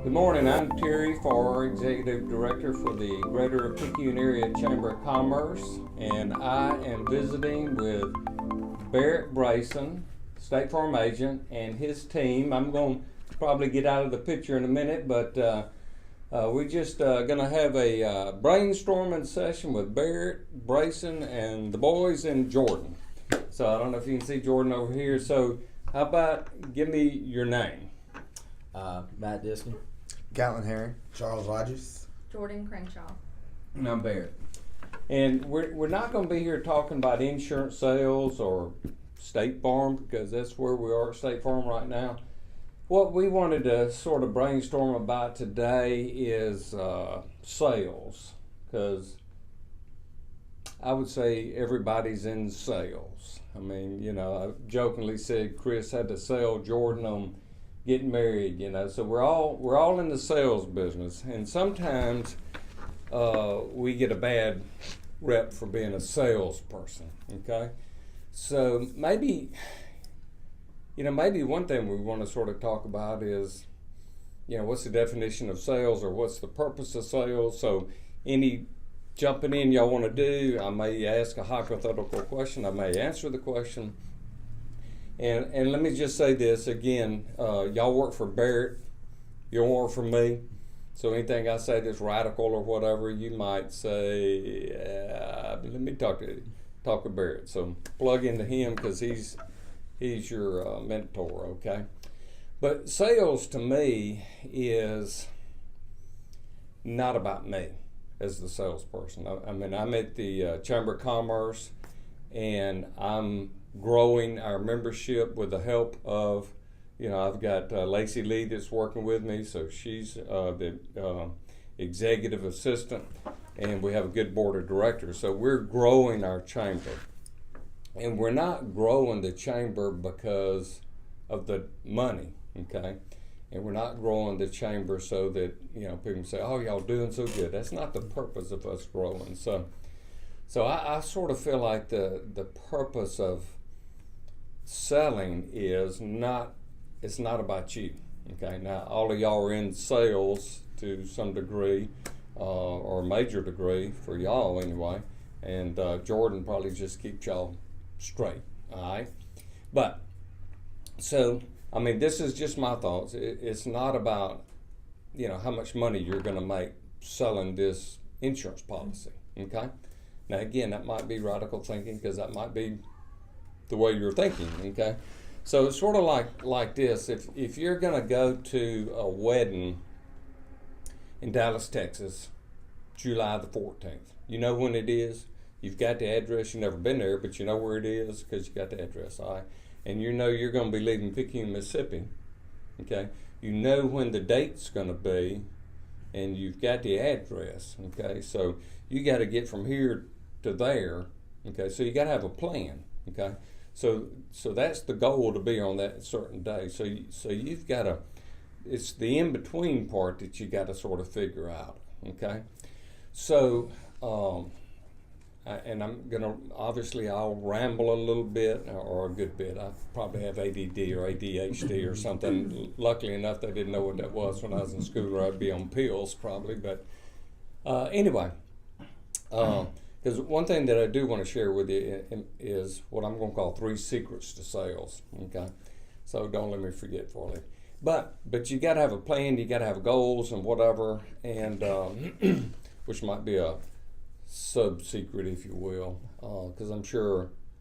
Good morning, I'm Terry Farr, Executive Director for the Greater Picayune Area Chamber of Commerce, and I am visiting with Barrett Brayson, State Farm Agent, and his team. I'm going to probably get out of the picture in a minute, but we're just going to have a brainstorming session with Barrett Brayson and the boys in Jordan. So I don't know if you can see Jordan over here. So how about give me your name? Matt Diskin. Gatlin Herring. Charles Rogers. Jordan Crenshaw. And I'm Barrett. And we're not going to be here talking about insurance sales or State Farm, because that's where we are at State Farm right now. What we wanted to sort of brainstorm about today is sales, because I would say everybody's in sales. I mean, you know, I jokingly said Chris had to sell Jordan on getting married, you know, so we're all in the sales business, and sometimes we get a bad rep for being a salesperson. Okay, so maybe one thing we want to sort of talk about is, you know, what's the definition of sales, or what's the purpose of sales? So any jumping in y'all want to do, I may ask a hypothetical question, I may answer the question. And let me just say this again, y'all work for Barrett, you don't work for me, so anything I say that's radical or whatever, you might say, let me talk to Barrett. So plug into him, because he's your mentor, okay? But sales to me is not about me as the salesperson. I mean, I'm at the Chamber of Commerce, and I'm growing our membership with the help of, you know, I've got Lacey Lee that's working with me, so she's the executive assistant, and we have a good board of directors. So we're growing our chamber, and we're not growing the chamber because of the money, okay? And we're not growing the chamber so that, you know, people say, oh, y'all doing so good. That's not the purpose of us growing. So I sort of feel like the purpose of selling is it's not about you. Okay, now all of y'all are in sales to some degree, or a major degree for y'all anyway, and Jordan probably just keeps y'all straight. All right, but so I mean, this is just my thoughts. It's not about, you know, how much money you're going to make selling this insurance policy. Okay, now again, that might be radical thinking, because that might be the way you're thinking, okay? So it's sort of like this. If you're going to go to a wedding in Dallas, Texas, July the 14th, you know when it is. You've got the address. You've never been there, but you know where it is because you got the address, all right? And you know you're going to be leaving Picayune, Mississippi, okay? You know when the date's going to be, and you've got the address, okay? So you got to get from here to there, okay? So you got to have a plan, okay? So that's the goal, to be on that certain day. So you've got to, it's the in-between part that you got to sort of figure out, okay? So, and I'm going to, obviously I'll ramble a little bit, or a good bit. I probably have ADD or ADHD or something. Luckily enough, they didn't know what that was when I was in school, or I'd be on pills probably. But anyway, because one thing that I do want to share with you is what I'm going to call 3 secrets to sales, okay? So don't let me forget for you. But you got to have a plan, you got to have goals and whatever, and which might be a sub-secret, if you will, because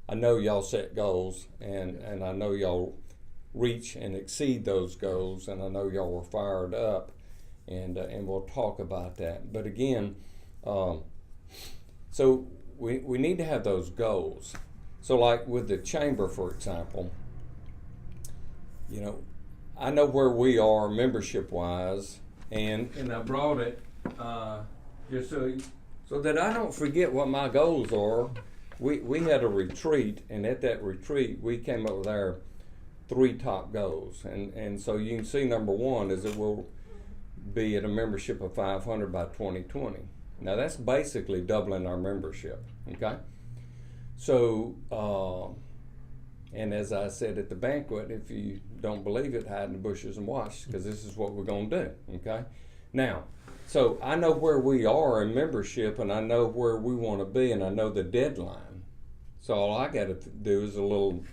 I know y'all set goals, and I know y'all reach and exceed those goals, and I know y'all were fired up, and we'll talk about that. But again, so we need to have those goals. So like with the chamber, for example, you know, I know where we are membership-wise, and I brought it just so that I don't forget what my goals are. We had a retreat, and at that retreat, we came up with our 3 top goals. And so you can see number 1 is that we'll be at a membership of 500 by 2020. Now that's basically doubling our membership, okay? So And as I said at the banquet, if you don't believe it, hide in the bushes and watch, because this is what we're going to do, okay? Now, so I know where we are in membership, and I know where we want to be, and I know the deadline. So all I got to do is a little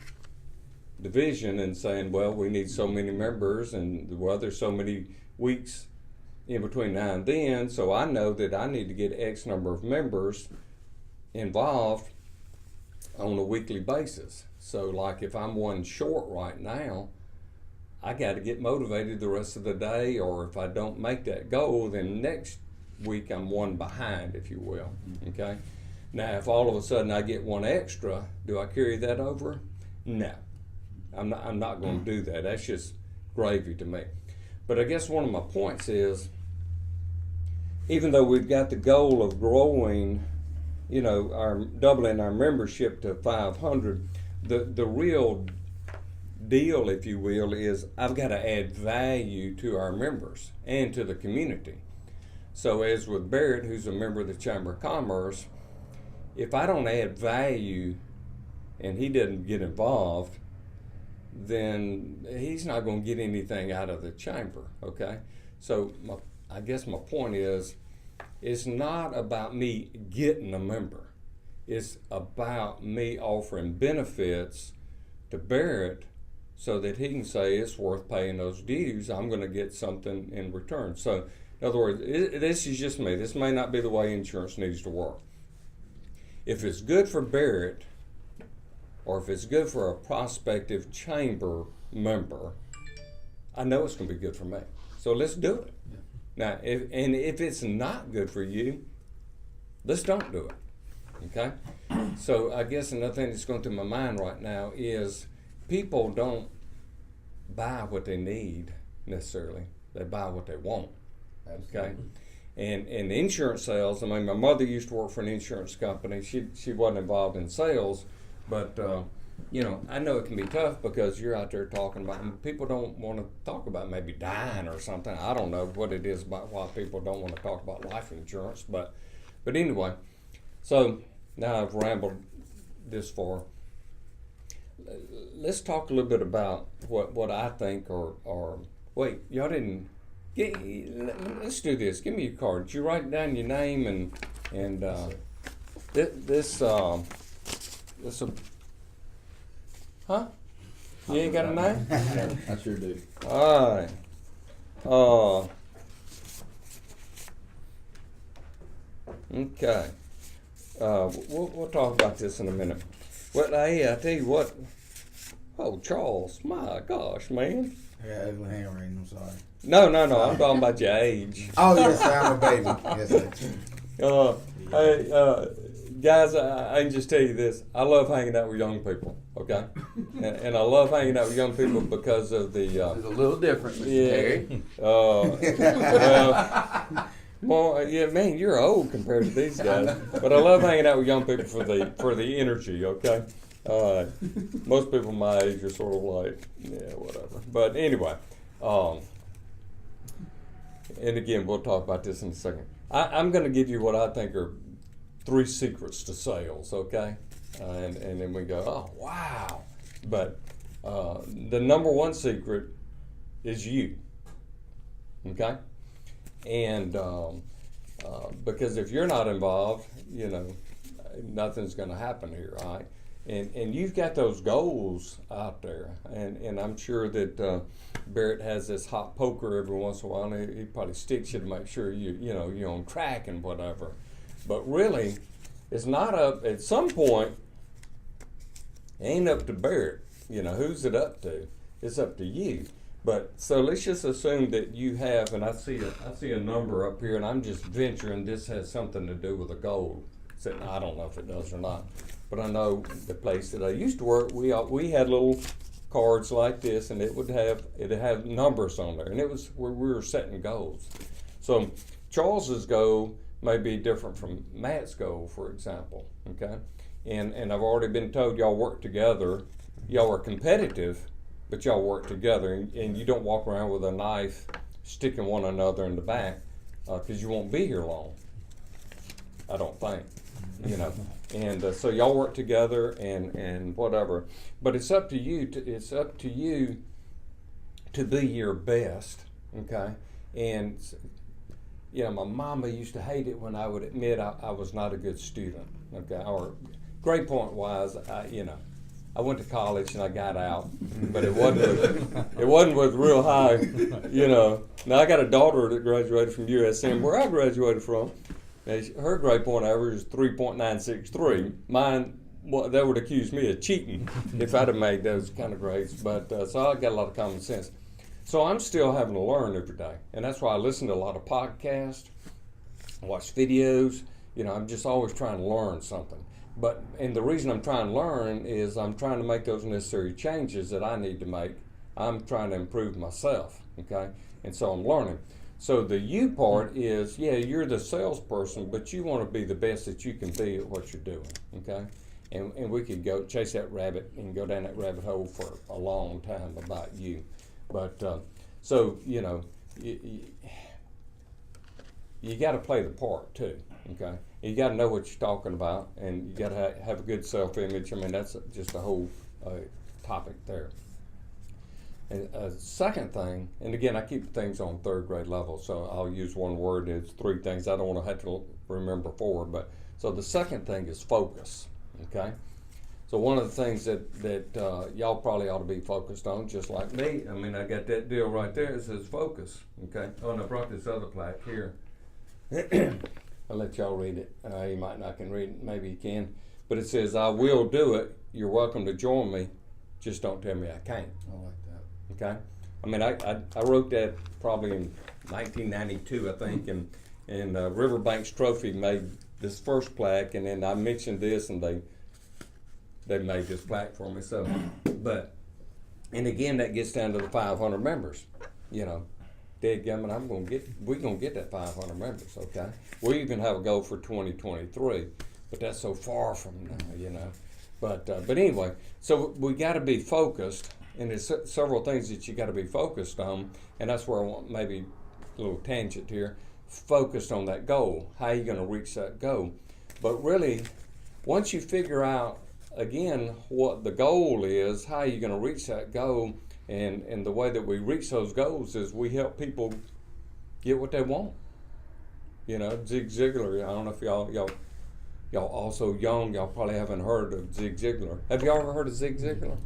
division and saying, well, we need so many members, and well, there's so many weeks in between now and then, so I know that I need to get X number of members involved on a weekly basis. So like if I'm one short right now, I got to get motivated the rest of the day, or if I don't make that goal, then next week I'm one behind, if you will, okay? Now, if all of a sudden I get one extra, do I carry that over? No, I'm not going to do that. That's just gravy to me. But I guess one of my points is, even though we've got the goal of growing, you know, our doubling our membership to 500, the real deal, if you will, is I've got to add value to our members and to the community. So as with Barrett, who's a member of the Chamber of Commerce, if I don't add value and he doesn't get involved, then he's not going to get anything out of the chamber, okay? So I guess my point is, it's not about me getting a member. It's about me offering benefits to Barrett so that he can say it's worth paying those dues. I'm going to get something in return. So, in other words, this is just me. This may not be the way insurance needs to work. If it's good for Barrett, or if it's good for a prospective chamber member, I know it's going to be good for me. So let's do it. Yeah. Now, if it's not good for you, let's don't do it. Okay? So I guess another thing that's going through my mind right now is people don't buy what they need necessarily. They buy what they want. Okay? And insurance sales, I mean, my mother used to work for an insurance company. She wasn't involved in sales, but you know, I know it can be tough because you're out there talking about, and people don't want to talk about maybe dying or something. I don't know what it is about why people don't want to talk about life insurance, but anyway. So now I've rambled this far. Let's talk a little bit about what I think or wait, y'all didn't let's do this. Give me your card. Did you write down your name and this huh? You ain't got a name? I sure do. All right. Okay. We'll talk about this in a minute. Well, hey, I tell you what. Oh, Charles, my gosh, man. I got ugly handwriting, I'm sorry. No, I'm talking about your age. Oh, yes, sir, I'm a baby. Yes, sir. Hey, guys, I can just tell you this. I love hanging out with young people, okay? And I love hanging out with young people because of the... It's a little different, Mr. Terry. Well, yeah, man, you're old compared to these guys. But I love hanging out with young people for the energy, okay? Most people my age are sort of like, yeah, whatever. But anyway, and again, we'll talk about this in a second. I'm going to give you what I think are 3 secrets to sales, okay? And then we go, oh, wow. But the number 1 secret is you, okay? And because if you're not involved, you know, nothing's going to happen here, all right? And you've got those goals out there, and I'm sure that Barrett has this hot poker every once in a while, and he probably sticks you to make sure you're on track and whatever. But really, it's not up, at some point, it ain't up to Barrett. You know, who's it up to? It's up to you. But so let's just assume that you have, and I see a number up here, and I'm just venturing this has something to do with a goal. So I don't know if it does or not, but I know the place that I used to work, we had little cards like this, and it'd have numbers on there, and it was where we were setting goals. So Charles's goal may be different from Matt's goal, for example. Okay, and I've already been told y'all work together. Y'all are competitive, but y'all work together, and you don't walk around with a knife sticking one another in the back because you won't be here long. I don't think. you know. And so y'all work together and whatever. But it's up to you. It's up to you to be your best, okay? And you know, my mama used to hate it when I would admit I was not a good student, okay? Or grade point wise, I went to college and I got out, but it wasn't with real high, you know. Now I got a daughter that graduated from USM, where I graduated from. Her grade point average is 3.963. Mine, well, they would accuse me of cheating if I'd have made those kind of grades. But so I got a lot of common sense. So I'm still having to learn every day, and that's why I listen to a lot of podcasts, watch videos. You know, I'm just always trying to learn something. And the reason I'm trying to learn is I'm trying to make those necessary changes that I need to make. I'm trying to improve myself, okay? And so I'm learning. So the you part is, yeah, you're the salesperson, but you want to be the best that you can be at what you're doing, okay? And we could go chase that rabbit and go down that rabbit hole for a long time about you. But so, you know, you got to play the part too, okay? You got to know what you're talking about, and you got to have a good self-image. I mean, that's just a whole topic there. And second thing, and again, I keep things on third grade level, so I'll use one word. It's three things. I don't want to have to remember forward, but so the second thing is focus, okay? So one of the things that y'all probably ought to be focused on, just like me. I mean, I got that deal right there. It says focus, okay? Oh, and I brought this other plaque here. I'll let y'all read it. You might not can read it. Maybe you can. But it says, I will do it. You're welcome to join me. Just don't tell me I can't. I like that. Okay? I mean, I wrote that probably in 1992, I think, and Riverbanks Trophy made this first plaque, and then I mentioned this, and they made this plaque for me. So, and again, that gets down to the 500 members, you know. Dadgummit, we're gonna get that 500 members, okay? We even have a goal for 2023, but that's so far from now, you know. But anyway, so we got to be focused, and there's several things that you got to be focused on, and that's where I want maybe a little tangent here. Focused on that goal. How are you going to reach that goal? But really, once you figure out again what the goal is, how are you going to reach that goal? And the way that we reach those goals is we help people get what they want. You know, Zig Ziglar, I don't know if y'all also young, y'all probably haven't heard of Zig Ziglar. Have y'all ever heard of Zig Ziglar?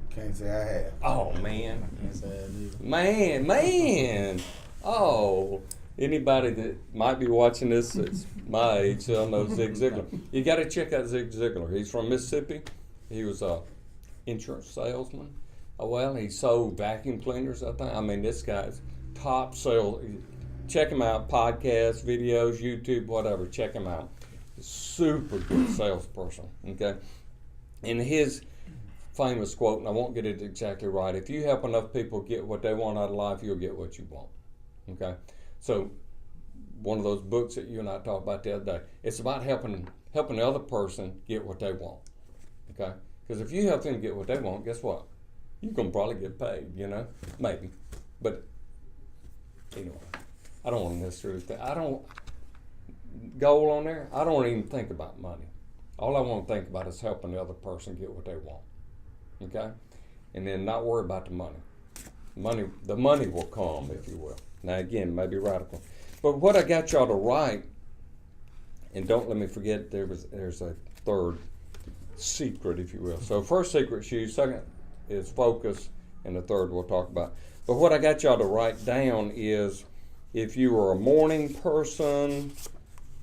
Can't say I have. Oh, man. Can't say I have either. Man. Oh, anybody that might be watching this that's my age, they'll know Zig Ziglar. You got to check out Zig Ziglar. He's from Mississippi. He was a insurance salesman. Well, he sold vacuum cleaners, I think. I mean, this guy's top sales. Check him out, podcasts, videos, YouTube, whatever. Check him out. Super good salesperson, okay? And his famous quote, and I won't get it exactly right, if you help enough people get what they want out of life, you'll get what you want, okay? So one of those books that you and I talked about the other day, it's about helping the other person get what they want, okay? Because if you help them get what they want, guess what? You can probably get paid, you know, maybe. But anyway, I don't want to necessarily goal on there, I don't even think about money. All I want to think about is helping the other person get what they want, okay? And then not worry about the money. The money will come, if you will. Now again, maybe radical. But what I got y'all to write, and don't let me forget, there's a third secret, if you will. So first secret shoes, second is focus, and the third we'll talk about. But what I got y'all to write down is if you are a morning person,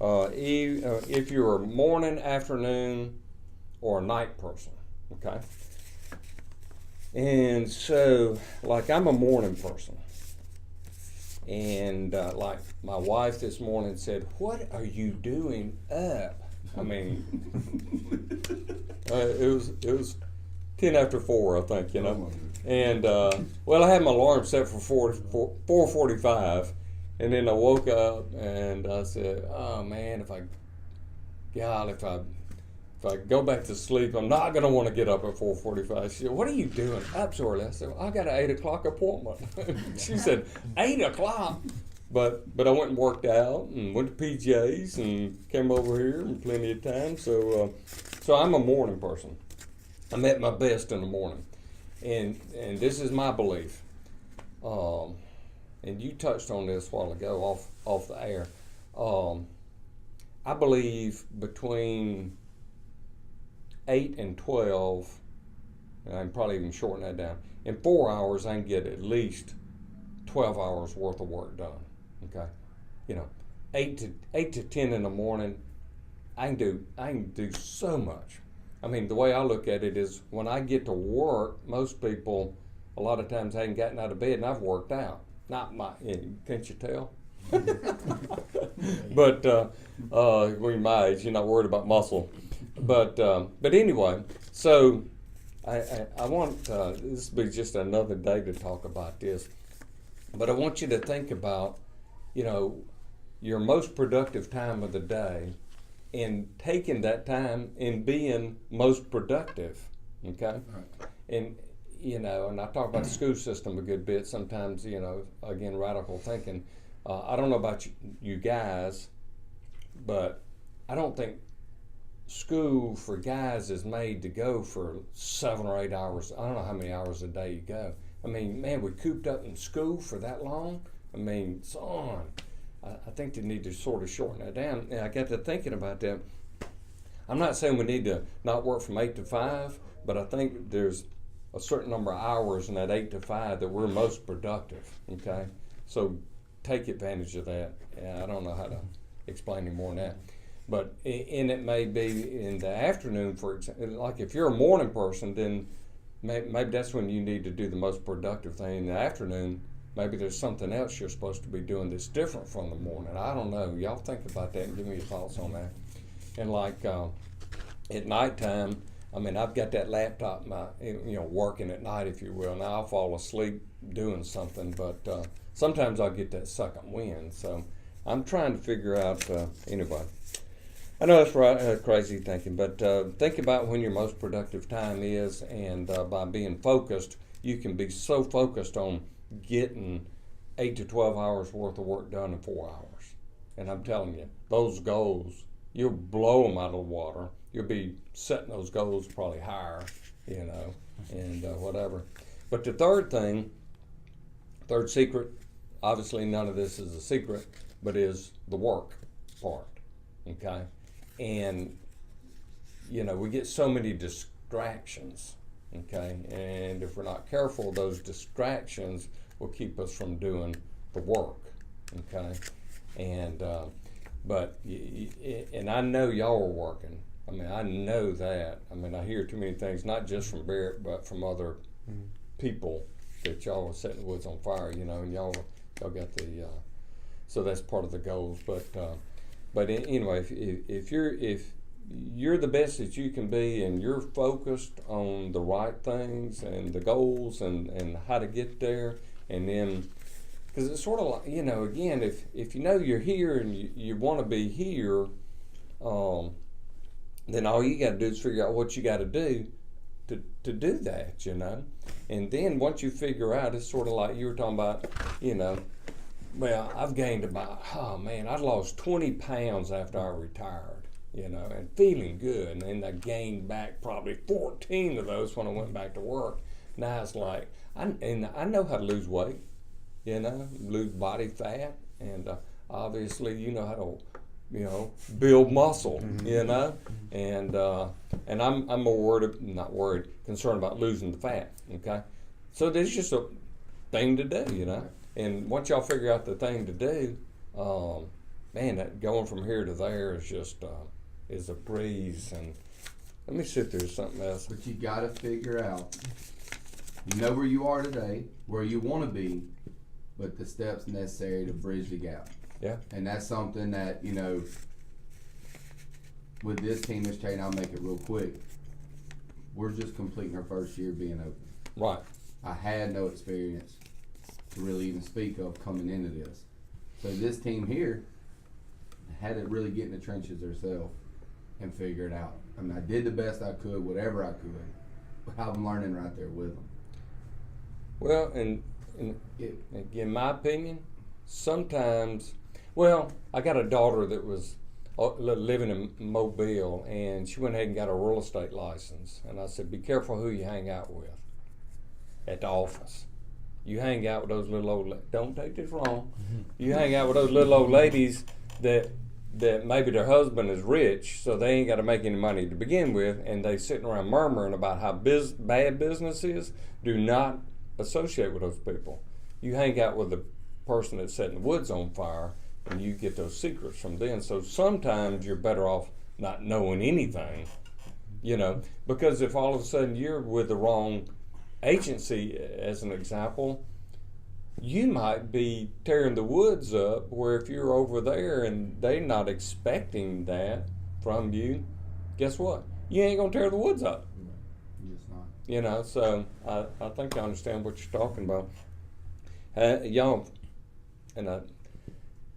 if you're a morning, afternoon, or a night person, okay? And so, like, I'm a morning person. And like my wife this morning said, "What are you doing up?" I mean, it was 10 after 4, I think, you know. And well, I had my alarm set for 4:45, and then I woke up and I said, "Oh man, if I go back to sleep, I'm not gonna want to get up at 4:45." She said, "What are you doing up so early?" I said, "Well, I got an 8 o'clock appointment." She said, "8 o'clock? But I went and worked out and went to PJs and came over here and plenty of time. So I'm a morning person. I'm at my best in the morning, and this is my belief. And you touched on this a while ago off the air. I believe between 8 and 12, and I can probably even shorten that down. In 4 hours, I can get at least 12 hours worth of work done. Okay, 8 to 10 in the morning, I can do so much. I mean, the way I look at it is when I get to work, most people, a lot of times, hadn't gotten out of bed and I've worked out. Not my, can't you tell? But when you're my age, you're not worried about muscle. But anyway, so I want this to be just another day to talk about this. But I want you to think about, your most productive time of the day and taking that time and being most productive, okay? Right. And I talk about the school system a good bit sometimes, again, radical thinking. I don't know about you guys, but I don't think school for guys is made to go for 7 or 8 hours. I don't know how many hours a day you go. I mean, man, we cooped up in school for that long. I mean, it's on. I think they need to sort of shorten that down. And I got to thinking about that. I'm not saying we need to not work from 8 to 5, but I think there's a certain number of hours in that 8 to 5 that we're most productive, okay? So take advantage of that. I don't know how to explain any more than that. But it may be in the afternoon, for example. Like if you're a morning person, then maybe that's when you need to do the most productive thing. In the afternoon, maybe there's something else you're supposed to be doing that's different from the morning. I don't know. Y'all think about that and give me your thoughts on that. And like at nighttime, I mean, I've got that laptop, working at night, if you will. Now I'll fall asleep doing something, but sometimes I'll get that second wind. So I'm trying to figure out, anyway. I know that's right, crazy thinking, but think about when your most productive time is, and by being focused, you can be so focused on getting 8 to 12 hours worth of work done in 4 hours. And I'm telling you, those goals, you'll blow them out of the water. You'll be setting those goals probably higher, and whatever. But the third secret, obviously none of this is a secret, but is the work part, okay? And, we get so many distractions, okay? And if we're not careful, those distractions will keep us from doing the work, okay? And, and I know y'all are working. I mean, I know that. I mean, I hear too many things, not just from Barrett, but from other people that y'all are setting the woods on fire, and y'all got the, so that's part of the goals. But anyway, if you're the best that you can be and you're focused on the right things and the goals and how to get there, and then, because it's sort of like, again, if you're here and you want to be here, then all you got to do is figure out what you got to do to do that, And then once you figure out, it's sort of like you were talking about, well, I've gained about, I lost 20 pounds after I retired, and feeling good. And then I gained back probably 14 of those when I went back to work. Now it's like, I know how to lose weight, lose body fat, and obviously you know how to, build muscle, and I'm more concerned about losing the fat, okay? So there's just a thing to do, And once y'all figure out the thing to do, that going from here to there is just is a breeze. And let me see if there's something else. But you got to figure out, where you are today, where you want to be, but the steps necessary to bridge the gap. Yeah. And that's something that, with this team, Mr. Tate, I'll make it real quick. We're just completing our first year being open. Right. I had no experience to really even speak of coming into this. So this team here had to really get in the trenches themselves and figure it out. I mean, I did the best I could, whatever I could, but I'm learning right there with them. Well, and again, my opinion, sometimes, well, I got a daughter that was living in Mobile, and she went ahead and got a real estate license. And I said, be careful who you hang out with at the office. You hang out with those little old, don't take this wrong, you hang out with those little old ladies that maybe their husband is rich, so they ain't got to make any money to begin with, and they sitting around murmuring about how bad business is. Do not associate with those people. You hang out with the person that's setting the woods on fire, and you get those secrets from them. So sometimes you're better off not knowing anything, because if all of a sudden you're with the wrong agency, as an example, you might be tearing the woods up, where if you're over there and they're not expecting that from you, guess what? You ain't going to tear the woods up. You're just not. So I think I understand what you're talking about. Y'all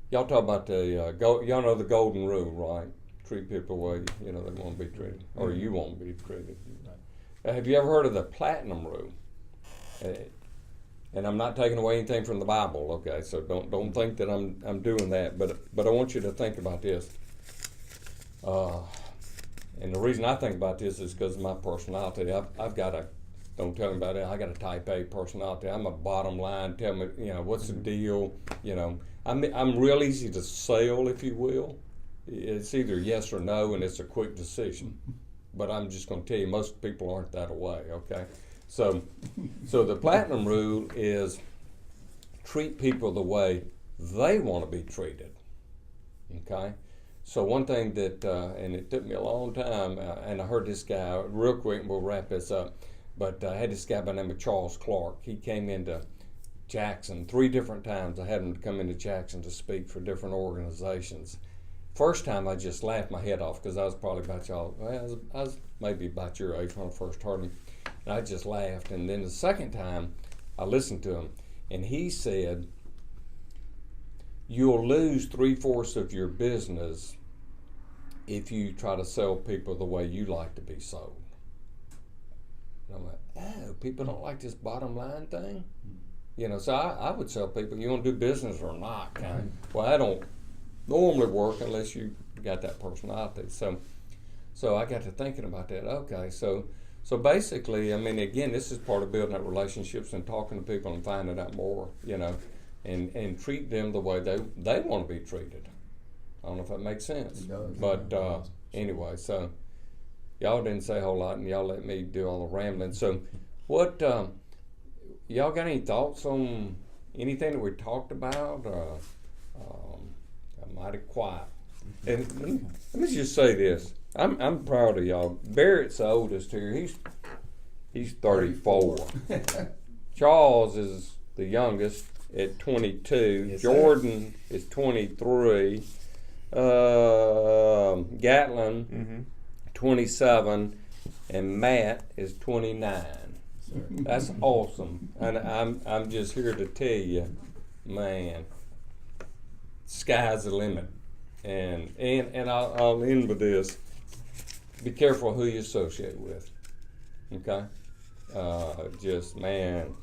talk about y'all know the golden rule, right? Treat people the way they want to be treated, or you want to be treated. Have you ever heard of the platinum rule? And I'm not taking away anything from the Bible, okay? So don't think that I'm doing that, but I want you to think about this. And the reason I think about this is because of my personality. I've got don't tell me about it. I got a type A personality. I'm a bottom line. Tell me, what's the deal? I'm real easy to sell, if you will. It's either yes or no, and it's a quick decision. But I'm just going to tell you, most people aren't that way, okay? So the platinum rule is treat people the way they want to be treated, okay? So one thing that, and it took me a long time, and I heard this guy, real quick, and we'll wrap this up, but I had this guy by the name of Charles Clark. He came into Jackson 3 different times. I had him to come into Jackson to speak for different organizations. First time I just laughed my head off, because I was probably about I was maybe about your age when I first heard him. And I just laughed. And then the second time I listened to him, and he said, you'll lose 3/4 of your business if you try to sell people the way you like to be sold. And I'm like, people don't like this bottom line thing? So I would tell people, you want to do business or not, kind of. Well, I don't normally work unless you got that personality. So I got to thinking about that. Okay, so basically, again, this is part of building up relationships and talking to people and finding out more, and treat them the way they want to be treated. I don't know if that makes sense. It does. But anyway, so y'all didn't say a whole lot, and y'all let me do all the rambling. So what, y'all got any thoughts on anything that we talked about? I'm mighty quiet. And let me just say this. I'm proud of y'all. Barrett's the oldest here. He's 34. Charles is the youngest at 22. Yes, Jordan is 23. Gatlin, 27, and Matt is 29. That's awesome. And I'm just here to tell you, man, sky's the limit. And I'll end with this. Be careful who you associate with. Okay? Man,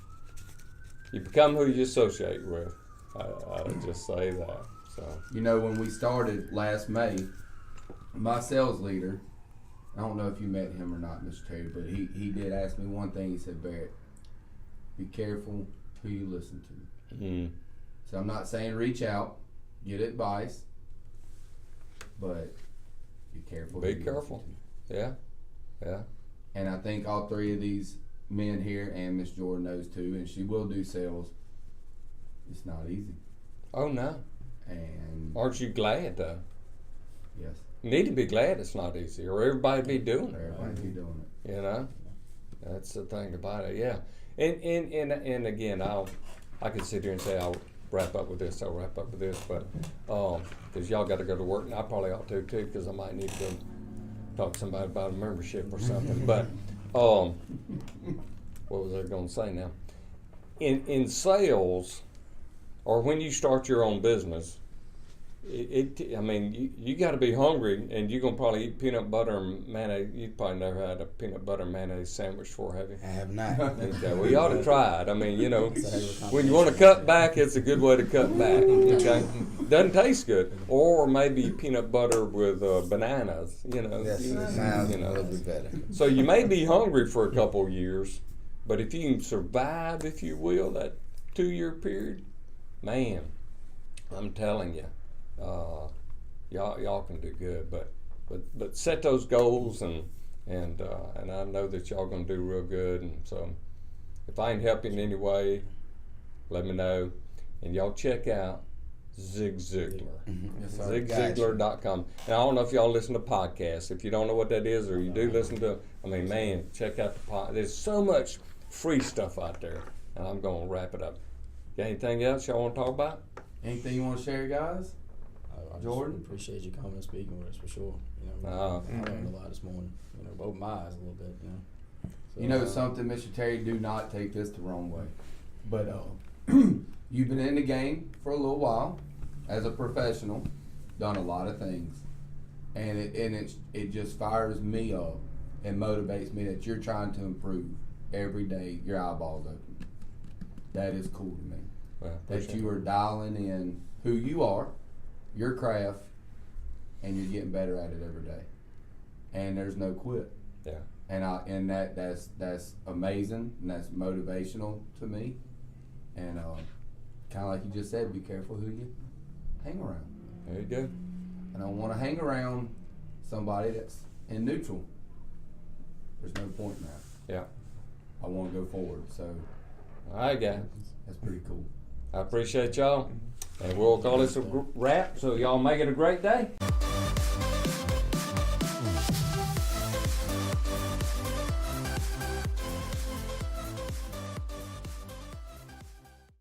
you become who you associate with. I just say that. So when we started last May, my sales leader, I don't know if you met him or not, Mr. Terry, but he did ask me one thing. He said, Barrett, be careful who you listen to. Mm-hmm. So I'm not saying reach out, get advice, but be careful. Be careful. Yeah. And I think all 3 of these men here, and Miss Jordan knows too, and she will do sales. It's not easy. Oh, no. And aren't you glad, though? yes. You need to be glad it's not easy, or everybody be doing it. Everybody be doing it. That's the thing about it. Yeah. And again, I could sit here and say I'll wrap up with this, but because y'all got to go to work, and I probably ought to too, because I might need to go talk to somebody about a membership or something. But what was I going to say now? In sales, or when you start your own business, I mean, you got to be hungry, and you're gonna probably eat peanut butter and mayonnaise. You've probably never had a peanut butter and mayonnaise sandwich before, have you? I have not. Okay, well, you ought to try it. I mean, you know, when you want to cut back, it's a good way to cut back. Okay, doesn't taste good, or maybe peanut butter with bananas. You know, Yes, you it sounds know. a little bit better. So you may be hungry for a couple of years, but if you can survive, if you will, that 2-year period, man, I'm telling you, y'all can do good. But set those goals, and I know that y'all gonna do real good. And so, if I ain't helping in any way, let me know. And y'all check out Zig Ziglar. Yes, sir. ZigZiglar.com. And I don't know if y'all listen to podcasts. If you don't know what that is, or you do listen to, I mean, man, check out the pod. There's so much free stuff out there. And I'm gonna wrap it up. Got anything else y'all want to talk about? Anything you want to share, guys? I Jordan? just appreciate you coming and speaking with us for sure. You know, I learned a lot this morning. You know, opened my eyes a little bit. You know, so, You know something, Mr. Terry, do not take this the wrong way. But you've been in the game for a little while as a professional, done a lot of things. And it just fires me up and motivates me that you're trying to improve every day, your eyeballs open. That is cool to me. Well, That you are dialing in who you are, your craft, and you're getting better at it every day. And there's no quit. Yeah. And that's amazing, and that's motivational to me. And kind of like you just said, be careful who you hang around. There you go. I don't want to hang around somebody that's in neutral. There's no point in that. Yeah. I want to go forward, so All right, guys. that's pretty cool. I appreciate y'all. And we'll call this a wrap, so y'all make it a great day.